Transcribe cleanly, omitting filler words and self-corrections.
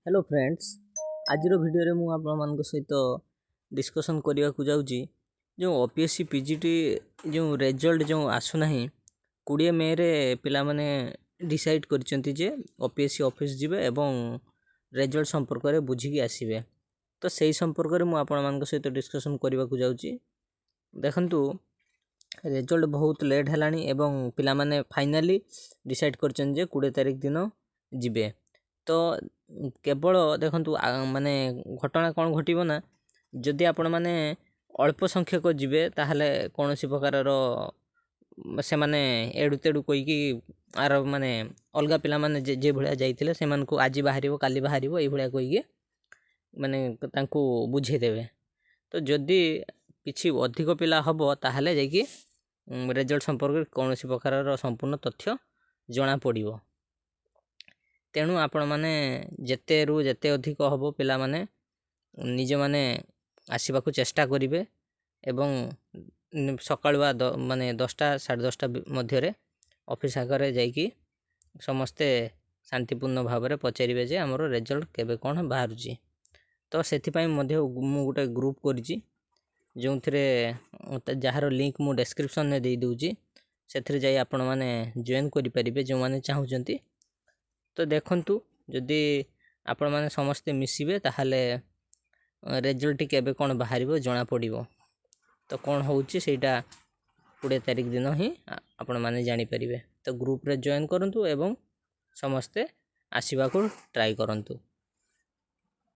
Hello friends, आज video मु आप सहित डिस्कसन करने को जाऊँगी जो ओपीएससी पीजीटी जो रिजल्ट जो आसुना 20 मे रे पिला माने डिसाइड करछंती जे ओपीएससी ऑफिस जिबे एवं रिजल्ट संपर्क रे बुझिकी आसीबे। तो सही संपर्क रे मु आपण सहित डिस्कसन करने को जाऊँगी। देखंतु रिजल्ट बहुत लेट हेलानी एवं पिला माने फाइनली डिसाइड करछन जे 20 तारिख दिन जिबे। तो केवल देखंतु माने घटना कौन घटिबो ना, जदि आपण माने अल्प संख्यक जिबे ताहले कोनोसी प्रकार रो से माने एडु तेडु कोई कि आर माने अलगा पिला माने जे भलिया जाइथिले से मान को आज बाहरिबो काली बाहरिबो ए भलिया कोई कि माने तांको बुझे देबे। तो जदि किछि अधिक पिला हबो ताहले जे कि रिजल्ट संपर्क कोनोसी प्रकार रो संपूर्ण तथ्य जणा पड़िबो। तेणु आपण माने जेते रु जेते अधिक हबो पिला माने निज माने आसीबाकू चेष्टा करिवे एवं सकाळुआ माने 10टा 10:30 मध्य रे ऑफिस आगरे जाइकी समस्ते शांतिपूर्ण भाव में पचारे जे आमर रिजल्ट केबे कौन बाहरुची। तो सेथि पई मध्य मु गुटे ग्रुप करिची जो थरे जहार लिंक मु डिस्क्रिप्शन में दे दूची, सेथरे जाई आपण माने जॉइन करि परिबे जो माने चाहुचंती। तो देखंतु जदि आपण माने समस्ते मिसिबे ताहले रिजल्ट केबे कौन बाहरिबो जणा पड़िबो। तो कौन होउची सेटा 20 तारिख दिन ही आपण माने जानि परिबे। तो ग्रुप रे जॉइन करंतु एवं समस्ते आसीबा को ट्राई करंतु।